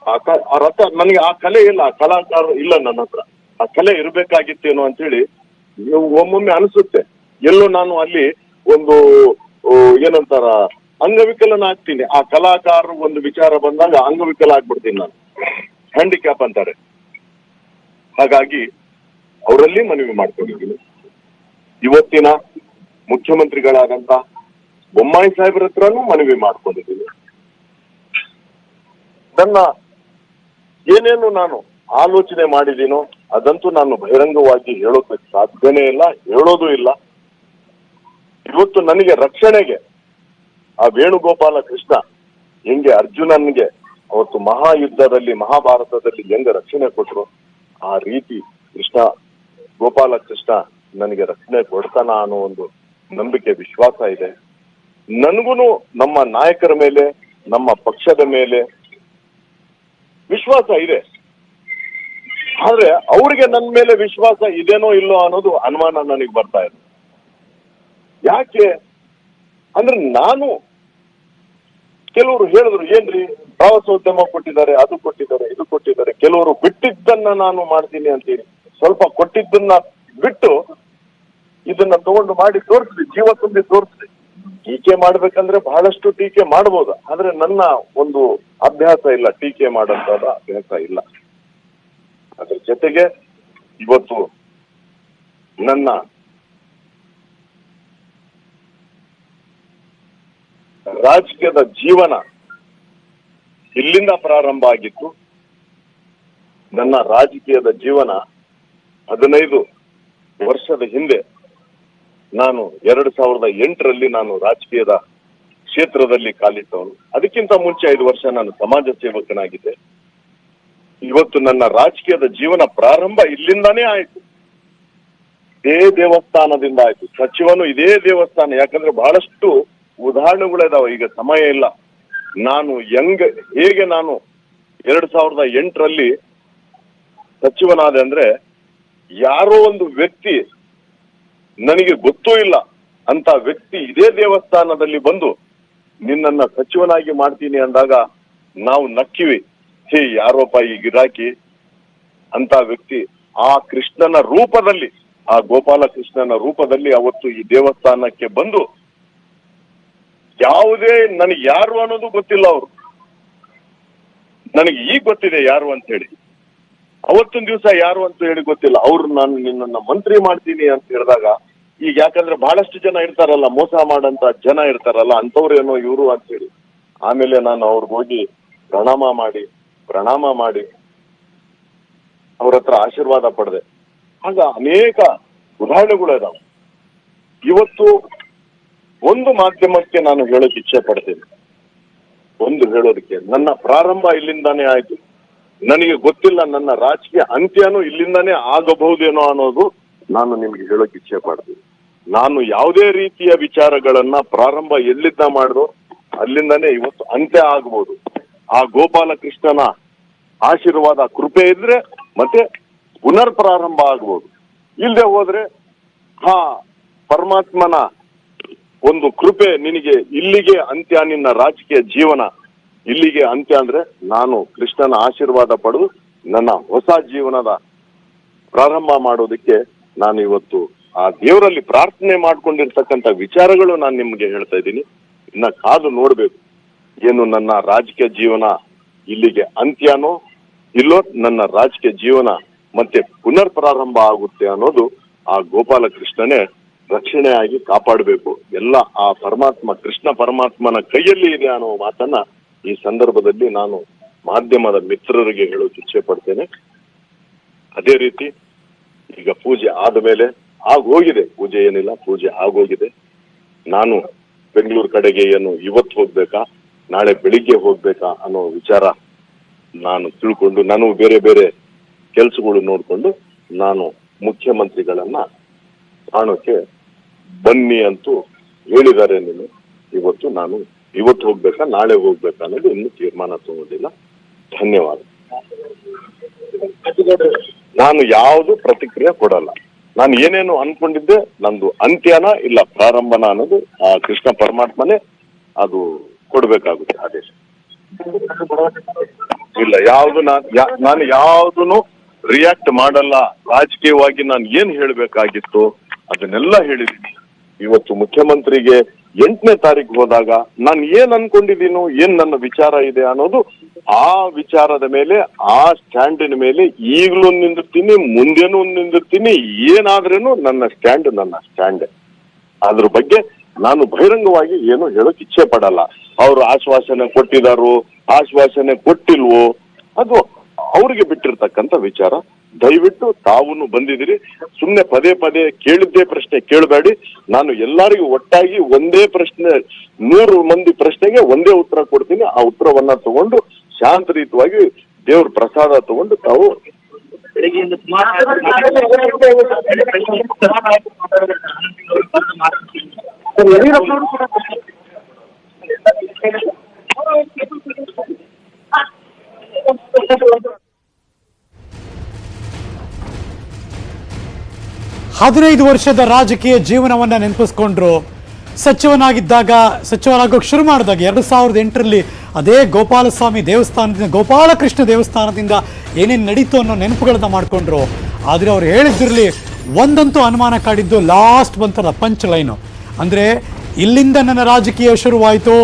ಆ ರಥ ನನಗೆ ಆ ಕಲೆ ಇಲ್ಲ, ಆ ಕಲಾಕಾರ ಇಲ್ಲ ನನ್ನ ಹತ್ರ. ಆ ಕಲೆ ಇರ್ಬೇಕಾಗಿತ್ತೇನೋ ಅಂತ ಹೇಳಿ ಒಮ್ಮೊಮ್ಮೆ ಅನಿಸುತ್ತೆ. ಎಲ್ಲೋ ನಾನು ಅಲ್ಲಿ ಒಂದು ಏನಂತಾರ ಅಂಗವಿಕಲನ ಆಗ್ತೀನಿ. ಆ ಕಲಾಕಾರ ಒಂದು ವಿಚಾರ ಬಂದಾಗ ಅಂಗವಿಕಲ ಆಗ್ಬಿಡ್ತೀನಿ ನಾನು, ಹ್ಯಾಂಡಿಕ್ಯಾಪ್ ಅಂತಾರೆ. ಹಾಗಾಗಿ ಅವರಲ್ಲಿ ಮನವಿ ಮಾಡ್ಕೊಂಡಿದ್ದೀನಿ. ಇವತ್ತಿನ ಮುಖ್ಯಮಂತ್ರಿಗಳಾದಂತ ಬೊಮ್ಮಾಯಿ ಸಾಹೇಬ್ರ ಹತ್ರನೂ ಮನವಿ ಮಾಡ್ಕೊಂಡಿದ್ದೀನಿ. ನನ್ನ ಏನೇನು ನಾನು ಆಲೋಚನೆ ಮಾಡಿದ್ದೀನೋ ಅದಂತೂ ನಾನು ಬಹಿರಂಗವಾಗಿ ಹೇಳೋಕೆ ಸಾಧ್ಯನೇ ಇಲ್ಲ, ಹೇಳೋದು ಇಲ್ಲ. ಇವತ್ತು ನನಗೆ ರಕ್ಷಣೆಗೆ ಆ ವೇಣುಗೋಪಾಲ ಕೃಷ್ಣ ಹೆಂಗೆ ಅರ್ಜುನನ್ಗೆ ಅವತ್ತು ಮಹಾಯುದ್ಧದಲ್ಲಿ ಮಹಾಭಾರತದಲ್ಲಿ ಹೆಂಗೆ ರಕ್ಷಣೆ ಕೊಟ್ರು, ಆ ರೀತಿ ಗೋಪಾಲ ಕೃಷ್ಣ ನನಗೆ ರಕ್ಷಣೆ ಕೊಡ್ತಾನ ಅನ್ನೋ ಒಂದು ನಂಬಿಕೆ ವಿಶ್ವಾಸ ಇದೆ. ನನಗೂ ನಮ್ಮ ನಾಯಕರ ಮೇಲೆ, ನಮ್ಮ ಪಕ್ಷದ ಮೇಲೆ ವಿಶ್ವಾಸ ಇದೆ. ಆದ್ರೆ ಅವ್ರಿಗೆ ನನ್ನ ಮೇಲೆ ವಿಶ್ವಾಸ ಇದೇನೋ ಇಲ್ಲೋ ಅನ್ನೋದು ಅನುಮಾನ ನನಗೆ ಬರ್ತಾ ಇದೆ. ಯಾಕೆ ಅಂದ್ರೆ ನಾನು ಕೆಲವರು ಹೇಳಿದ್ರು, ಏನ್ರಿ ಪ್ರವಾಸೋದ್ಯಮ ಕೊಟ್ಟಿದ್ದಾರೆ, ಅದು ಕೊಟ್ಟಿದ್ದಾರೆ, ಇದು ಕೊಟ್ಟಿದ್ದಾರೆ. ಕೆಲವರು ಬಿಟ್ಟಿದ್ದನ್ನ ನಾನು ಮಾಡ್ತೀನಿ ಅಂತೀನಿ. ಸ್ವಲ್ಪ ಕೊಟ್ಟಿದ್ದನ್ನ ಬಿಟ್ಟು ಇದನ್ನ ತಗೊಂಡು ಮಾಡಿ ತೋರಿಸ್ರಿ, ಜೀವ ತುಂಬಿ ತೋರಿಸ್ರಿ. ಟೀಕೆ ಮಾಡ್ಬೇಕಂದ್ರೆ ಬಹಳಷ್ಟು ಟೀಕೆ ಮಾಡ್ಬೋದು, ಆದ್ರೆ ನನ್ನ ಒಂದು ಅಭ್ಯಾಸ ಇಲ್ಲ, ಟೀಕೆ ಮಾಡೋಂಥ ಅಭ್ಯಾಸ ಇಲ್ಲ. ಅದ್ರ ಜೊತೆಗೆ ಇವತ್ತು ನನ್ನ ರಾಜಕೀಯದ ಜೀವನ ಇಲ್ಲಿಂದ ಪ್ರಾರಂಭ ಆಗಿತ್ತು. ನನ್ನ ರಾಜಕೀಯದ ಜೀವನ 15 ವರ್ಷದ ಹಿಂದೆ ನಾನು 2008ರಲ್ಲಿ ನಾನು ರಾಜಕೀಯದ ಕ್ಷೇತ್ರದಲ್ಲಿ ಕಾಲಿಟ್ಟವನು. ಅದಕ್ಕಿಂತ ಮುಂಚೆ 5 ವರ್ಷ ನಾನು ಸಮಾಜ ಸೇವಕನಾಗಿದ್ದೆ. ಇವತ್ತು ನನ್ನ ರಾಜಕೀಯದ ಜೀವನ ಪ್ರಾರಂಭ ಇಲ್ಲಿಂದಾನೇ ಆಯ್ತು, ಇದೇ ದೇವಸ್ಥಾನದಿಂದ ಆಯ್ತು. ಸಚಿವನು ಇದೇ ದೇವಸ್ಥಾನ. ಯಾಕಂದ್ರೆ ಬಹಳಷ್ಟು ಉದಾಹರಣೆಗಳಿದಾವೆ, ಈಗ ಸಮಯ ಇಲ್ಲ. ನಾನು ಹೇಗೆ ನಾನು 2008ರಲ್ಲಿ ಸಚಿವನಾದೆ ಅಂದ್ರೆ, ಯಾರೋ ಒಂದು ವ್ಯಕ್ತಿ ನನಗೆ ಗೊತ್ತೂ ಇಲ್ಲ ಅಂತ ವ್ಯಕ್ತಿ ಇದೇ ದೇವಸ್ಥಾನದಲ್ಲಿ ಬಂದು ನಿನ್ನನ್ನ ಸಚಿವನಾಗಿ ಮಾಡ್ತೀನಿ ಅಂದಾಗ ನಾವು ನಕ್ಕಿವಿ, ಹೇ ಯಾರೋಪ ಈ ಗಿರಾಕಿ ಅಂತ ವ್ಯಕ್ತಿ ಆ ಕೃಷ್ಣನ ರೂಪದಲ್ಲಿ, ಆ ಗೋಪಾಲ ಕೃಷ್ಣನ ರೂಪದಲ್ಲಿ ಅವತ್ತು ಈ ದೇವಸ್ಥಾನಕ್ಕೆ ಬಂದು, ಯಾವುದೇ ನನಗೆ ಯಾರು ಅನ್ನೋದು ಗೊತ್ತಿಲ್ಲ. ಅವರು ನನಗೆ ಈಗ ಗೊತ್ತಿದೆ ಯಾರು ಅಂತ ಹೇಳಿ, ಅವತ್ತೊಂದು ದಿವಸ ಯಾರು ಅಂತ ಹೇಳಿ ಗೊತ್ತಿಲ್ಲ. ಅವ್ರು ನಾನು ನಿನ್ನನ್ನ ಮಂತ್ರಿ ಮಾಡ್ತೀನಿ ಅಂತ ಹೇಳಿದಾಗ, ಈಗ ಯಾಕಂದ್ರೆ ಬಹಳಷ್ಟು ಜನ ಇರ್ತಾರಲ್ಲ, ಮೋಸ ಮಾಡಂತ ಜನ ಇರ್ತಾರಲ್ಲ, ಅಂತವ್ರೇನೋ ಇವರು ಅಂತ ಹೇಳಿ. ಆಮೇಲೆ ನಾನು ಅವ್ರಿಗೆ ಹೋಗಿ ಪ್ರಣಾಮ ಮಾಡಿ ಅವ್ರ ಹತ್ರ ಆಶೀರ್ವಾದ ಪಡೆದೆ. ಆಗ ಅನೇಕ ಉದಾಹರಣೆಗಳು ಇದಾವೆ. ಇವತ್ತು ಒಂದು ಮಾಧ್ಯಮಕ್ಕೆ ನಾನು ಹೇಳೋಕೆ ಇಚ್ಛೆ ಪಡ್ತೀನಿ, ಹೇಳೋದಕ್ಕೆ ನನ್ನ ಪ್ರಾರಂಭ ಇಲ್ಲಿಂದಾನೇ ಆಯ್ತು. ನನಗೆ ಗೊತ್ತಿಲ್ಲ ನನ್ನ ರಾಜಕೀಯ ಅಂತ್ಯನೂ ಇಲ್ಲಿಂದಾನೇ ಆಗಬಹುದೇನೋ ಅನ್ನೋದು ನಾನು ನಿಮ್ಗೆ ಹೇಳೋಕೆ ಇಚ್ಛೆ ಪಡ್ತೀನಿ. ನಾನು ಯಾವುದೇ ರೀತಿಯ ವಿಚಾರಗಳನ್ನ ಪ್ರಾರಂಭ ಎಲ್ಲಿಂದ ಮಾಡಿದೋ ಅಲ್ಲಿಂದಾನೇ ಇವತ್ತು ಅಂತ್ಯ ಆಗ್ಬೋದು. ಆ ಗೋಪಾಲ ಕೃಷ್ಣನ ಆಶೀರ್ವಾದ ಕೃಪೆ ಇದ್ರೆ ಮತ್ತೆ ಪುನರ್ ಪ್ರಾರಂಭ ಆಗ್ಬೋದು. ಇಲ್ಲದೆ ಹೋದ್ರೆ ಪರಮಾತ್ಮನ ಒಂದು ಕೃಪೆ ನಿನಗೆ ಇಲ್ಲಿಗೆ ಅಂತ್ಯ, ನಿನ್ನ ರಾಜಕೀಯ ಜೀವನ ಇಲ್ಲಿಗೆ ಅಂತ್ಯ ಅಂದ್ರೆ ನಾನು ಕೃಷ್ಣನ ಆಶೀರ್ವಾದ ಪಡೆದು ನನ್ನ ಹೊಸ ಜೀವನದ ಪ್ರಾರಂಭ ಮಾಡೋದಕ್ಕೆ ನಾನು ಇವತ್ತು ಆ ದೇವರಲ್ಲಿ ಪ್ರಾರ್ಥನೆ ಮಾಡ್ಕೊಂಡಿರ್ತಕ್ಕಂಥ ವಿಚಾರಗಳು ನಾನು ನಿಮ್ಗೆ ಹೇಳ್ತಾ ಇದ್ದೀನಿ. ಇನ್ನ ಕಾದು ನೋಡ್ಬೇಕು, ಏನು ನನ್ನ ರಾಜಕೀಯ ಜೀವನ ಇಲ್ಲಿಗೆ ಅಂತ್ಯನೋ ಇಲ್ಲೋ ನನ್ನ ರಾಜಕೀಯ ಜೀವನ ಮತ್ತೆ ಪುನರ್ ಪ್ರಾರಂಭ ಆಗುತ್ತೆ ಅನ್ನೋದು ಆ ಗೋಪಾಲ ಕೃಷ್ಣನೇ ರಕ್ಷಣೆಯಾಗಿ ಕಾಪಾಡಬೇಕು. ಎಲ್ಲ ಆ ಪರಮಾತ್ಮ, ಕೃಷ್ಣ ಪರಮಾತ್ಮನ ಕೈಯಲ್ಲಿ ಇದೆ ಅನ್ನೋ ಮಾತನ್ನ ಈ ಸಂದರ್ಭದಲ್ಲಿ ನಾನು ಮಾಧ್ಯಮದ ಮಿತ್ರರಿಗೆ ಹೇಳೋಕೆ ಇಚ್ಛೆ ಪಡ್ತೇನೆ. ಅದೇ ರೀತಿ ಈಗ ಪೂಜೆ ಆದ ಮೇಲೆ ಆಗೋಗಿದೆ, ಪೂಜೆ ಏನಿಲ್ಲ, ಪೂಜೆ ಆಗೋಗಿದೆ. ನಾನು ಬೆಂಗಳೂರು ಕಡೆಗೆ ಏನು ಇವತ್ತು ಹೋಗ್ಬೇಕಾ ನಾಳೆ ಬೆಳಿಗ್ಗೆ ಹೋಗ್ಬೇಕಾ ಅನ್ನೋ ವಿಚಾರ ನಾನು ತಿಳ್ಕೊಂಡು, ನಾನು ಬೇರೆ ಬೇರೆ ಕೆಲಸಗಳು ನೋಡ್ಕೊಂಡು ನಾನು ಮುಖ್ಯಮಂತ್ರಿಗಳನ್ನ ಕಾಣೋಕೆ ಬನ್ನಿ ಅಂತೂ ಹೇಳಿದ್ದಾರೆ. ನೀನು ಇವತ್ತು ಹೋಗ್ಬೇಕಾ ನಾಳೆ ಹೋಗ್ಬೇಕಾ ಅನ್ನೋದು ಇನ್ನೂ ತೀರ್ಮಾನ ತಗೊಂಡಿಲ್ಲ. ಧನ್ಯವಾದ. ನಾನು ಯಾವುದು ಪ್ರತಿಕ್ರಿಯೆ ಕೊಡಲ್ಲ. ನಾನು ಏನೇನು ಅನ್ಕೊಂಡಿದ್ದೆ, ನಂದು ಅಂತ್ಯನ ಇಲ್ಲ ಪ್ರಾರಂಭನ ಅನ್ನೋದು ಆ ಕೃಷ್ಣ ಪರಮಾತ್ಮನೇ ಅದು ಕೊಡ್ಬೇಕಾಗುತ್ತೆ ಆದೇಶ. ಇಲ್ಲ, ಯಾವ್ದು ನಾನು ಯಾವ್ದನ್ನು ರಿಯಾಕ್ಟ್ ಮಾಡಲ್ಲ. ರಾಜಕೀಯವಾಗಿ ನಾನು ಏನ್ ಹೇಳ್ಬೇಕಾಗಿತ್ತು ಅದನ್ನೆಲ್ಲ ಹೇಳಿದ್ದೀನಿ. ಇವತ್ತು ಮುಖ್ಯಮಂತ್ರಿಗೆ 8ನೇ ತಾರೀಕು ಹೋದಾಗ ನಾನು ಏನ್ ಅನ್ಕೊಂಡಿದ್ದೀನೋ, ಏನ್ ನನ್ನ ವಿಚಾರ ಇದೆ ಅನ್ನೋದು ಆ ವಿಚಾರದ ಮೇಲೆ, ಆ ಸ್ಟ್ಯಾಂಡಿನ ಮೇಲೆ ಈಗಲೂ ನಿಂದಿರ್ತೀನಿ, ಮುಂದೇನೂ ನಿಂದಿರ್ತೀನಿ. ಏನಾದ್ರೇನು ನನ್ನ ಸ್ಟ್ಯಾಂಡ್. ಅದ್ರ ಬಗ್ಗೆ ನಾನು ಬಹಿರಂಗವಾಗಿ ಏನು ಹೇಳೋಕ್ ಇಚ್ಛೆ ಪಡಲ್ಲ. ಅವ್ರು ಆಶ್ವಾಸನೆ ಕೊಟ್ಟಿದಾರೋ ಆಶ್ವಾಸನೆ ಕೊಟ್ಟಿಲ್ವೋ ಅದು ಅವ್ರಿಗೆ ಬಿಟ್ಟಿರ್ತಕ್ಕಂಥ ವಿಚಾರ. ದಯವಿಟ್ಟು ತಾವು ಬಂದಿದ್ದೀರಿ, ಸುಮ್ನೆ ಪದೇ ಪದೇ ಕೇಳಿದ್ದೇ ಪ್ರಶ್ನೆ ಕೇಳಬೇಡಿ. ನಾನು ಎಲ್ಲರಿಗೂ ಒಟ್ಟಾಗಿ ಒಂದೇ ಪ್ರಶ್ನೆ, 100 ಮಂದಿ ಪ್ರಶ್ನೆಗೆ ಒಂದೇ ಉತ್ತರ ಕೊಡ್ತೀನಿ. ಆ ಉತ್ತರವನ್ನ ತಗೊಂಡು ಶಾಂತರೀತವಾಗಿ ದೇವ್ರ ಪ್ರಸಾದ ತಗೊಂಡು ತಾವು ಹದಿನೈದು ವರ್ಷದ ರಾಜಕೀಯ ಜೀವನವನ್ನ ನೆನಪಿಸ್ಕೊಂಡ್ರು. ಸಚಿವನಾಗೋಕೆ ಶುರು ಮಾಡಿದಾಗ 2008ರಲ್ಲಿ ಅದೇ ಗೋಪಾಲಸ್ವಾಮಿ ದೇವಸ್ಥಾನದಿಂದ, ಗೋಪಾಲಕೃಷ್ಣ ದೇವಸ್ಥಾನದಿಂದ ಏನೇನು ನಡೀತು ಅನ್ನೋ ನೆನಪುಗಳನ್ನ ಮಾಡ್ಕೊಂಡ್ರು. ಆದರೆ ಅವ್ರು ಹೇಳಿದ್ರಲ್ಲಿ ಒಂದಂತೂ ಅನುಮಾನ ಕಾಡಿದ್ದು, ಲಾಸ್ಟ್ ಬಂತಲ್ಲ ಪಂಚ್ ಲೈನು, ಅಂದರೆ ಇಲ್ಲಿಂದ ನನ್ನ ರಾಜಕೀಯ ಶುರುವಾಯಿತು,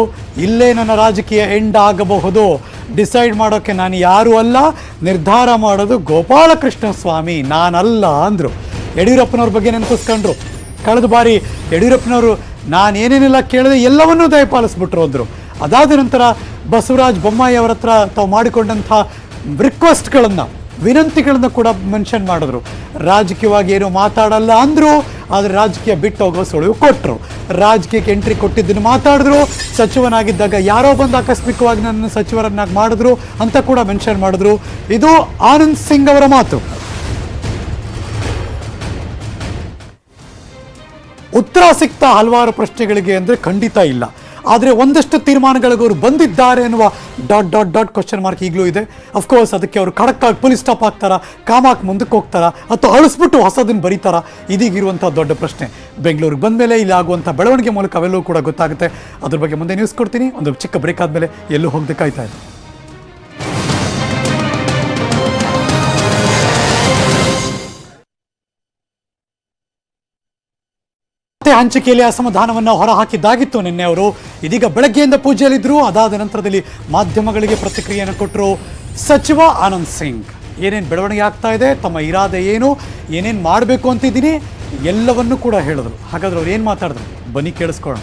ಇಲ್ಲೇ ನನ್ನ ರಾಜಕೀಯ ಎಂಡ್ ಆಗಬಹುದು, ಡಿಸೈಡ್ ಮಾಡೋಕ್ಕೆ ನಾನು ಯಾರೂ ಅಲ್ಲ, ನಿರ್ಧಾರ ಮಾಡೋದು ಗೋಪಾಲಕೃಷ್ಣ ಸ್ವಾಮಿ, ನಾನಲ್ಲ ಅಂದರು. ಯಡಿಯೂರಪ್ಪನವ್ರ ಬಗ್ಗೆ ನೆನಪಿಸ್ಕೊಂಡ್ರು. ಕಳೆದ ಬಾರಿ ಯಡಿಯೂರಪ್ಪನವರು ನಾನೇನೇನೆಲ್ಲ ಕೇಳಿದೆ ಎಲ್ಲವನ್ನೂ ದಯಪಾಲಿಸ್ಬಿಟ್ರು ಅಂದರು. ಅದಾದ ನಂತರ ಬಸವರಾಜ ಬೊಮ್ಮಾಯಿ ಅವರ ಹತ್ರ ತಾವು ಮಾಡಿಕೊಂಡಂಥ ರಿಕ್ವೆಸ್ಟ್ಗಳನ್ನು, ವಿನಂತಿಗಳನ್ನು ಕೂಡ ಮೆನ್ಷನ್ ಮಾಡಿದ್ರು. ರಾಜಕೀಯವಾಗಿ ಏನೂ ಮಾತಾಡಲ್ಲ ಅಂದರು, ಆದರೆ ರಾಜಕೀಯ ಬಿಟ್ಟು ಹೋಗೋ ಸುಳಿವು ಕೊಟ್ಟರು. ರಾಜಕೀಯಕ್ಕೆ ಎಂಟ್ರಿ ಕೊಟ್ಟಿದ್ದನ್ನು ಮಾತಾಡಿದ್ರು. ಸಚಿವನಾಗಿದ್ದಾಗ ಯಾರೋ ಬಂದು ಆಕಸ್ಮಿಕವಾಗಿ ನನ್ನ ಸಚಿವರನ್ನಾಗಿ ಮಾಡಿದ್ರು ಅಂತ ಕೂಡ ಮೆನ್ಷನ್ ಮಾಡಿದ್ರು. ಇದು ಆನಂದ್ ಸಿಂಗ್ ಅವರ ಮಾತು. ಉತ್ತರ ಸಿಗ್ತಾ ಹಲವಾರು ಪ್ರಶ್ನೆಗಳಿಗೆ ಅಂದರೆ ಖಂಡಿತ ಇಲ್ಲ. ಆದರೆ ಒಂದಷ್ಟು ತೀರ್ಮಾನಗಳಿಗೆ ಅವರು ಬಂದಿದ್ದಾರೆ ಎನ್ನುವ ... ಕ್ವಶನ್ ಮಾರ್ಕ್ ಈಗಲೂ ಇದೆ. ಅಫ್ಕೋರ್ಸ್ ಅದಕ್ಕೆ ಅವರು ಖಡಕ್ಕಾಗಿ ಪೊಲೀಸ್ ಸ್ಟಾಪ್ ಆಗ್ತಾರಾ, ಕಾಮಾಕ್ ಮುಂದಕ್ಕೆ ಹೋಗ್ತಾರಾ, ಅಥವಾ ಅಳಿಸ್ಬಿಟ್ಟು ಹೊಸದನ್ನು ಬರೀತಾರಾ, ಇದೀಗಿರುವಂಥ ದೊಡ್ಡ ಪ್ರಶ್ನೆ. ಬೆಂಗಳೂರಿಗೆ ಬಂದ ಮೇಲೆ ಇಲ್ಲಿ ಆಗುವಂಥ ಬೆಳವಣಿಗೆ ಮೂಲಕ ಅವೆಲ್ಲವೂ ಕೂಡ ಗೊತ್ತಾಗುತ್ತೆ. ಅದ್ರ ಬಗ್ಗೆ ಮುಂದೆ ನ್ಯೂಸ್ ಕೊಡ್ತೀನಿ. ಒಂದು ಚಿಕ್ಕ ಬ್ರೇಕ್ ಆದಮೇಲೆ ಎಲ್ಲೂ ಹೋಗದೆ ಕಾಯ್ತಾ ಇದೆ. ಹಂಚಿಕೆಯಲ್ಲಿ ಅಸಮಾಧಾನವನ್ನು ಹೊರಹಾಕಿದ್ದಾಗಿತ್ತು ನಿನ್ನೆ ಅವರು. ಇದೀಗ ಬೆಳಗ್ಗೆಯಿಂದ ಪೂಜೆಯಲ್ಲಿದ್ದರು. ಅದಾದ ನಂತರದಲ್ಲಿ ಮಾಧ್ಯಮಗಳಿಗೆ ಪ್ರತಿಕ್ರಿಯೆಯನ್ನು ಕೊಟ್ಟರು ಸಚಿವ ಆನಂದ್ ಸಿಂಗ್. ಏನೇನು ಬೆಳವಣಿಗೆ ಆಗ್ತಾ ಇದೆ, ತಮ್ಮ ಇರಾದೆ ಏನು, ಏನೇನು ಮಾಡಬೇಕು ಅಂತಿದ್ದೀನಿ, ಎಲ್ಲವನ್ನೂ ಕೂಡ ಹೇಳಿದ್ರು. ಹಾಗಾದ್ರೆ ಅವ್ರು ಏನು ಮಾತಾಡಿದ್ರು ಬನ್ನಿ ಕೇಳಿಸ್ಕೊಳ್ಳೋಣ.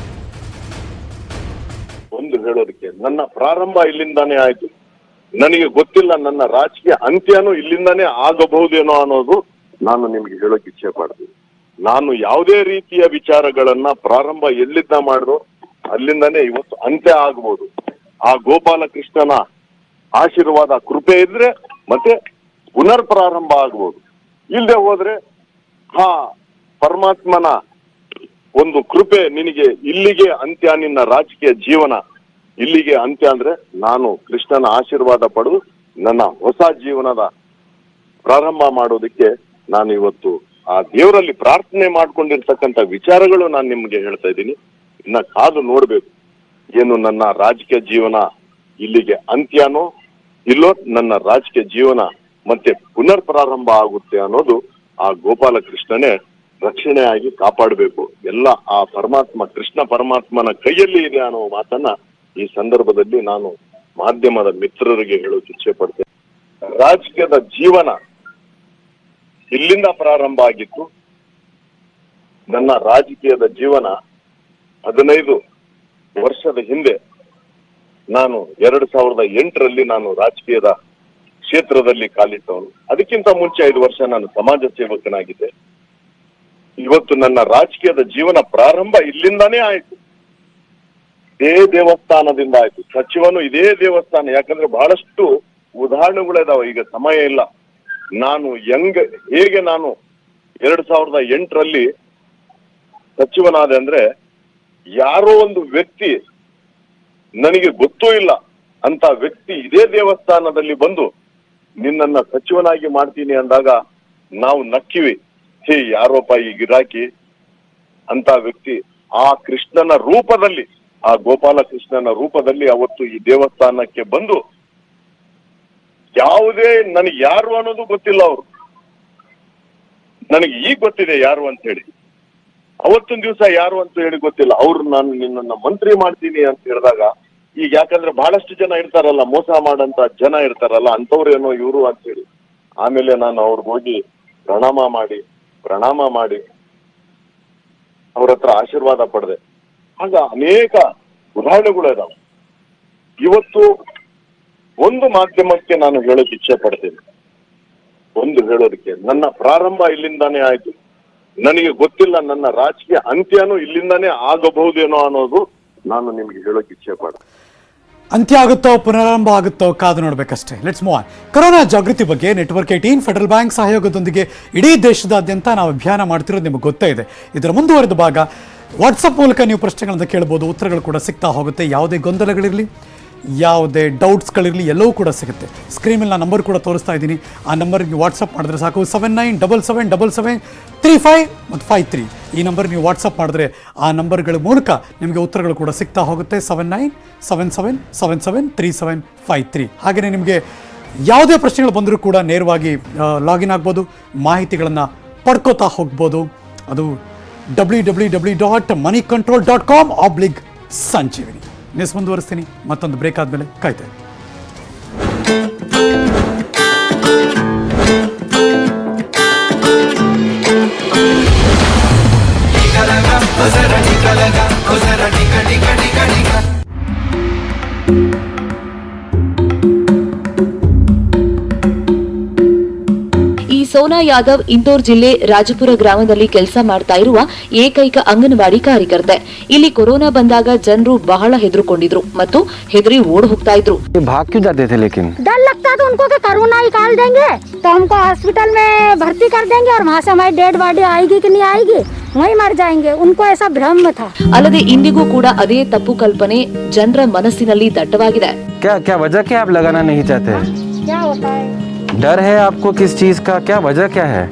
ಒಂದು ಹೇಳೋದಕ್ಕೆ, ನನ್ನ ಪ್ರಾರಂಭ ಇಲ್ಲಿಂದಾನೇ ಆಯ್ತು. ನನಗೆ ಗೊತ್ತಿಲ್ಲ ನನ್ನ ರಾಜಕೀಯ ಅಂತ್ಯನೂ ಇಲ್ಲಿಂದಾನೇ ಆಗಬಹುದೇನೋ ಅನ್ನೋದು ನಾನು ನಿಮ್ಗೆ ಹೇಳೋಕೆ ಇಚ್ಛೆ ಪಡ್ತೀನಿ. ನಾನು ಯಾವುದೇ ರೀತಿಯ ವಿಚಾರಗಳನ್ನ ಪ್ರಾರಂಭ ಎಲ್ಲಿಂದ ಮಾಡಿದ್ರು ಅಲ್ಲಿಂದಾನೇ ಇವತ್ತು ಅಂತ್ಯ ಆಗ್ಬೋದು. ಆ ಗೋಪಾಲಕೃಷ್ಣನ ಆಶೀರ್ವಾದ ಕೃಪೆ ಇದ್ರೆ ಮತ್ತೆ ಪುನರ್ ಪ್ರಾರಂಭ ಆಗ್ಬೋದು. ಇಲ್ಲದೆ ಹೋದ್ರೆ ಪರಮಾತ್ಮನ ಒಂದು ಕೃಪೆ ನಿನಗೆ ಇಲ್ಲಿಗೆ ಅಂತ್ಯ, ನಿನ್ನ ರಾಜಕೀಯ ಜೀವನ ಇಲ್ಲಿಗೆ ಅಂತ್ಯ ಅಂದ್ರೆ ನಾನು ಕೃಷ್ಣನ ಆಶೀರ್ವಾದ ಪಡೆದು ನನ್ನ ಹೊಸ ಜೀವನದ ಪ್ರಾರಂಭ ಮಾಡೋದಕ್ಕೆ ನಾನು ಇವತ್ತು ಆ ದೇವರಲ್ಲಿ ಪ್ರಾರ್ಥನೆ ಮಾಡ್ಕೊಂಡಿರ್ತಕ್ಕಂಥ ವಿಚಾರಗಳು ನಾನು ನಿಮ್ಗೆ ಹೇಳ್ತಾ ಇದ್ದೀನಿ. ಇನ್ನ ಕಾದು ನೋಡ್ಬೇಕು, ಏನು ನನ್ನ ರಾಜಕೀಯ ಜೀವನ ಇಲ್ಲಿಗೆ ಅಂತ್ಯನೋ ಇಲ್ಲೋ ನನ್ನ ರಾಜಕೀಯ ಜೀವನ ಮತ್ತೆ ಪುನರ್ ಪ್ರಾರಂಭ ಆಗುತ್ತೆ ಅನ್ನೋದು ಆ ಗೋಪಾಲಕೃಷ್ಣನೇ ರಕ್ಷಣೆಯಾಗಿ ಕಾಪಾಡಬೇಕು. ಎಲ್ಲ ಆ ಪರಮಾತ್ಮ, ಕೃಷ್ಣ ಪರಮಾತ್ಮನ ಕೈಯಲ್ಲಿ ಇದೆ ಅನ್ನೋ ಮಾತನ್ನ ಈ ಸಂದರ್ಭದಲ್ಲಿ ನಾನು ಮಾಧ್ಯಮದ ಮಿತ್ರರಿಗೆ ಹೇಳೋಕೆ ಇಚ್ಛೆ ಪಡ್ತೇನೆ. ರಾಜಕೀಯದ ಜೀವನ ಇಲ್ಲಿಂದ ಪ್ರಾರಂಭ ಆಗಿತ್ತು. ನನ್ನ ರಾಜಕೀಯದ ಜೀವನ 15 ವರ್ಷದ ಹಿಂದೆ ನಾನು 2008ರಲ್ಲಿ ನಾನು ರಾಜಕೀಯದ ಕ್ಷೇತ್ರದಲ್ಲಿ ಕಾಲಿಟ್ಟವನು. ಅದಕ್ಕಿಂತ ಮುಂಚೆ 5 ವರ್ಷ ನಾನು ಸಮಾಜ ಸೇವಕನಾಗಿದ್ದೆ. ಇವತ್ತು ನನ್ನ ರಾಜಕೀಯದ ಜೀವನ ಪ್ರಾರಂಭ ಇಲ್ಲಿಂದಾನೇ ಆಯ್ತು. ಇದೇ ದೇವಸ್ಥಾನದಿಂದ ಆಯ್ತು. ಸಚಿವನು ಇದೇ ದೇವಸ್ಥಾನ. ಯಾಕಂದ್ರೆ ಬಹಳಷ್ಟು ಉದಾಹರಣೆಗಳಿದಾವೆ, ಈಗ ಸಮಯ ಇಲ್ಲ. ನಾನು ಹೇಗೆ ನಾನು 2008ರಲ್ಲಿ ಸಚಿವನಾದೆ ಅಂದ್ರೆ, ಯಾರೋ ಒಂದು ವ್ಯಕ್ತಿ, ನನಗೆ ಗೊತ್ತೂ ಇಲ್ಲ ಅಂತ ವ್ಯಕ್ತಿ ಇದೇ ದೇವಸ್ಥಾನದಲ್ಲಿ ಬಂದು ನಿನ್ನನ್ನ ಸಚಿವನಾಗಿ ಮಾಡ್ತೀನಿ ಅಂದಾಗ ನಾವು ನಕ್ಕಿವಿ. ಹೇ, ಯಾರೋಪ ಈ ಗಿರಾಕಿ ಅಂತ ವ್ಯಕ್ತಿ ಆ ಕೃಷ್ಣನ ರೂಪದಲ್ಲಿ, ಆ ಗೋಪಾಲ ಕೃಷ್ಣನ ರೂಪದಲ್ಲಿ ಅವತ್ತು ಈ ದೇವಸ್ಥಾನಕ್ಕೆ ಬಂದು, ಯಾವುದೇ ನನಗೆ ಯಾರು ಅನ್ನೋದು ಗೊತ್ತಿಲ್ಲ. ಅವರು ನನಗೆ ಈಗ ಗೊತ್ತಿದೆ ಯಾರು ಅಂತ ಹೇಳಿ. ಅವತ್ತಿನ ದಿವಸ ಯಾರು ಅಂತ ಹೇಳಿ ಗೊತ್ತಿಲ್ಲ. ಅವ್ರು ನಾನು ನಿನ್ನನ್ನ ಮಂತ್ರಿ ಮಾಡ್ತೀನಿ ಅಂತ ಹೇಳಿದಾಗ, ಈಗ ಯಾಕಂದ್ರೆ ಬಹಳಷ್ಟು ಜನ ಇರ್ತಾರಲ್ಲ, ಮೋಸ ಮಾಡಂತ ಜನ ಇರ್ತಾರಲ್ಲ, ಅಂತವ್ರೇನೋ ಇವರು ಅಂತ ಹೇಳಿ. ಆಮೇಲೆ ನಾನು ಅವ್ರಿಗೆ ಹೋಗಿ ಪ್ರಣಾಮ ಮಾಡಿ ಅವ್ರ ಹತ್ರ ಆಶೀರ್ವಾದ ಪಡೆದೆ. ಆಗ ಅನೇಕ ಉದಾಹರಣೆಗಳು ಇದಾವೆ. ಇವತ್ತು ಒಂದು ಮಾಧ್ಯಮಕ್ಕೆ ನಾನು ಹೇಳೋಕೆ ಇಚ್ಛೆ ಪಡ್ತೀನಿ. ಹೇಳೋದಕ್ಕೆ ನನ್ನ ಪ್ರಾರಂಭ ಇಲ್ಲಿಂದಾನೇ ಆಯ್ತು. ನನಗೆ ಗೊತ್ತಿಲ್ಲ ನನ್ನ ರಾಜಕೀಯ ಅಂತ್ಯನೂ ಇಲ್ಲಿಂದಾನೇ ಆಗಬಹುದೇನೋ ಅನ್ನೋದು ನಾನು ನಿಮ್ಗೆ ಹೇಳೋಕೆ ಇಚ್ಛೆ ಪಡ್ತೀನಿ. ಅಂತ್ಯ ಆಗುತ್ತೋ ಪುನರಾರಂಭ ಆಗುತ್ತೋ ಕಾದು ನೋಡ್ಬೇಕಷ್ಟೇ. Let's move on. ಕೊರೋನಾ ಜಾಗೃತಿ ಬಗ್ಗೆ ನೆಟ್ವರ್ಕ್ 18 ಫೆಡರಲ್ ಬ್ಯಾಂಕ್ ಸಹಯೋಗದೊಂದಿಗೆ ಇಡೀ ದೇಶದಾದ್ಯಂತ ನಾವು ಅಭಿಯಾನ ಮಾಡ್ತಿರೋದು ನಿಮಗೆ ಗೊತ್ತೇ ಇದೆ. ಇದರ ಮುಂದುವರೆದ ಭಾಗ ವಾಟ್ಸಪ್ ಮೂಲಕ ನೀವು ಪ್ರಶ್ನೆಗಳನ್ನು ಕೇಳ್ಬೋದು, ಉತ್ತರಗಳು ಕೂಡ ಸಿಗ್ತಾ ಹೋಗುತ್ತೆ. ಯಾವುದೇ ಗೊಂದಲಗಳಿರಲಿ, ಯಾವುದೇ ಡೌಟ್ಸ್ಗಳಿರಲಿ, ಎಲ್ಲವೂ ಕೂಡ ಸಿಗುತ್ತೆ. ಸ್ಕ್ರೀನ್ ಮೇಲೆ ನಾನು ನಂಬರ್ ಕೂಡ ತೋರಿಸ್ತಾ ಇದ್ದೀನಿ. ಆ ನಂಬರ್ಗೆ ನೀವು ವಾಟ್ಸಪ್ ಮಾಡಿದ್ರೆ ಸಾಕು. 79777735 ಮತ್ತು 53 ಈ ನಂಬರ್ ನೀವು ವಾಟ್ಸಪ್ ಮಾಡಿದ್ರೆ ಆ ನಂಬರ್ಗಳ ಮೂಲಕ ನಿಮಗೆ ಉತ್ತರಗಳು ಕೂಡ ಸಿಗ್ತಾ ಹೋಗುತ್ತೆ. 7977773753. ಹಾಗೆಯೇ ನಿಮಗೆ ಯಾವುದೇ ಪ್ರಶ್ನೆಗಳು ಬಂದರೂ ಕೂಡ ನೇರವಾಗಿ ಲಾಗಿನ್ ಆಗ್ಬೋದು, ಮಾಹಿತಿಗಳನ್ನು ಪಡ್ಕೋತಾ ಹೋಗ್ಬೋದು. ಅದು www.moneycontrol.com/ಸಂಜೀವಿನಿ. ನ್ಯೂಸ್ ಮುಂದುವರಿಸ್ತೀನಿ. ಮತ್ತೊಂದು ಬ್ರೇಕ್ ಆದಮೇಲೆ ಕಾಯ್ತಾ ಇರಿ. ಸೋನಾ ಯಾದವ್ ಇಂದೋರ್ ಜಿಲ್ಲೆ ರಾಜಪುರ ಗ್ರಾಮದಲ್ಲಿ ಕೆಲಸ ಮಾಡ್ತಾ ಇರುವ ಏಕೈಕ ಅಂಗನವಾಡಿ ಕಾರ್ಯಕರ್ತೆ. ಇಲ್ಲಿ ಕೊರೋನಾ ಬಂದಾಗ ಜನರು ಬಹಳ ಹೆದರುಕೊಂಡಿದ್ರು ಮತ್ತು ಹೆದರಿ ಓಡ್ ಹೋಗ್ತಾ ಇದ್ರು. भाग क्यों जाते थे लेकिन? डर लगता था उनको कि कोरोना निकाल देंगे तो हमको हॉस्पिटल में भर्ती कर देंगे और वहाँ से हमारी डेड बॉडी आएगी कि नहीं आएगी, वहीं मर जाएंगे. उनको ऐसा भ्रम था. ಅಲ್ಲದೆ ಇಂದಿಗೂ ಕೂಡ ಅದೇ ತಪ್ಪು ಕಲ್ಪನೆ ಜನರ ಮನಸ್ಸಿನಲ್ಲಿ ದಟ್ಟವಾಗಿದೆ. क्या क्या वजह क्या आप लगाना नहीं चाहते? क्या होता है? डर है आपको किस चीज का? क्या वजह क्या है?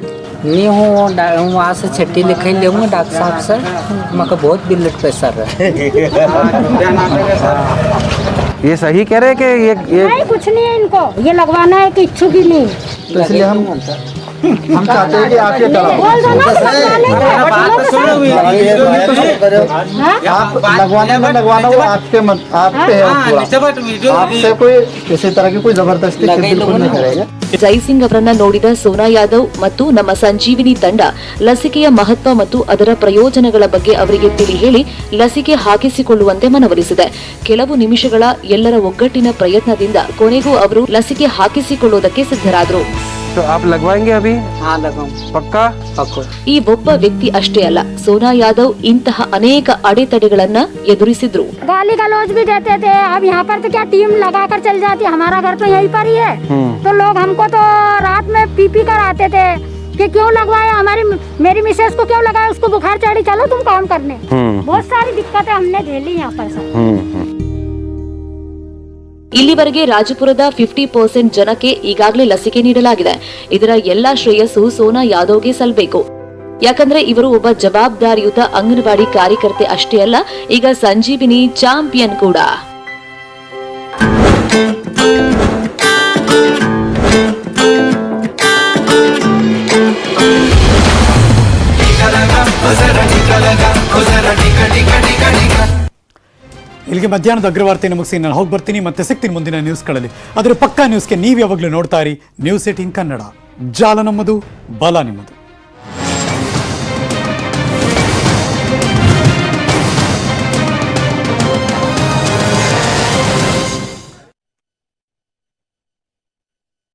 नहीं हूँ वहाँ से छुट्टी लिख ही लूँगा डॉक्टर साहब से. मगर बहुत ब्लड प्रेशर है. ये सही कह रहे हैं कि ये नहीं, कुछ नहीं है इनको. ये लगवाना है कि इच्छुक ही नहीं. तो इसलिए हम चाहते हैं कि आप ये कराओ. बोल दो ना, आप लगवाने में लगवाना वो आपके आप पे है. आपसे कोई किसी तरह की कोई जबरदस्ती बिल्कुल नहीं करेगा. ಜೈಸಿಂಗ್ ಅವರನ್ನ ನೋಡಿದ ಸೋನಾ ಯಾದವ್ ಮತ್ತು ನಮ್ಮ ಸಂಜೀವಿನಿ ತಂಡ ಲಸಿಕೆಯ ಮಹತ್ವ ಮತ್ತು ಅದರ ಪ್ರಯೋಜನಗಳ ಬಗ್ಗೆ ಅವರಿಗೆ ತಿಳಿ ಹೇಳಿ ಲಸಿಕೆ ಹಾಕಿಸಿಕೊಳ್ಳುವಂತೆ ಮನವೊಲಿಸಿದೆ. ಕೆಲವು ನಿಮಿಷಗಳ ಎಲ್ಲರ ಒಗ್ಗಟ್ಟಿನ ಪ್ರಯತ್ನದಿಂದ ಕೊನೆಗೂ ಅವರು ಲಸಿಕೆ ಹಾಕಿಸಿಕೊಳ್ಳುವುದಕ್ಕೆ ಸಿದ್ಧರಾದರು. तो आप लगवाएंगे अभी? हाँ लगाऊँ पक्का? पक्को. ಈ ಒಬ್ಬ ವ್ಯಕ್ತಿ ಅಷ್ಟೇ ಅಲ್ಲ, ಸೋನಾ ಯಾದವ್ ಇಂತಹ ಅನೇಕ ಅಡೆತಡೆಗಳನ್ನ ಎದುರಿಸಿದ್ರು. गाली गलौज भी देते थे. अब यहाँ पर तो क्या टीम लगा कर चल जाती. हमारा घर तो यहीं पर ही है. तो लोग हमको तो रात में पी कर आते थे कि क्यों लगवाया, मेरी मिसेस को क्यों लगाया, उसको बुखार चढ़ी, चलो तुम काम करने. बहुत सारी दिक्कतें हमने झेली यहाँ पर सब. ಇಲ್ಲಿವರೆಗೆ ರಾಜಪುರದ 50% ಜನಕ್ಕೆ ಈಗಾಗಲೇ ಲಸಿಕೆ ನೀಡಲಾಗಿದೆ. ಇದರ ಎಲ್ಲಾ ಶ್ರೇಯಸ್ಸು ಸೋನಾ ಯಾದವ್ಗೆ ಸಲ್ಲಬೇಕು. ಯಾಕಂದ್ರೆ ಇವರು ಒಬ್ಬ ಜವಾಬ್ದಾರಿಯುತ ಅಂಗನವಾಡಿ ಕಾರ್ಯಕರ್ತೆ ಅಷ್ಟೇ ಅಲ್ಲ, ಈಗ ಸಂಜೀವಿನಿ ಚಾಂಪಿಯನ್ ಕೂಡ. ಇಲ್ಲಿಗೆ ಮಧ್ಯಾಹ್ನದ ಅಗ್ರವಾರ್ತೆಯನ್ನು ಮುಗಿಸಿ ನಾನು ಹೋಗಿ ಬರ್ತೀನಿ. ಮತ್ತೆ ಸಿಗ್ತೀನಿ ಮುಂದಿನ ನ್ಯೂಸ್ಗಳಲ್ಲಿ. ಆದರೆ ಪಕ್ಕಾ ನ್ಯೂಸ್ಗೆ ನೀವು ಯಾವಾಗಲೂ ನೋಡ್ತಾ ಇರಿ ನ್ಯೂಸ್ 18 ಕನ್ನಡ. ಜಾಲ ನಮ್ಮದು, ಬಲ ನಿಮ್ಮದು.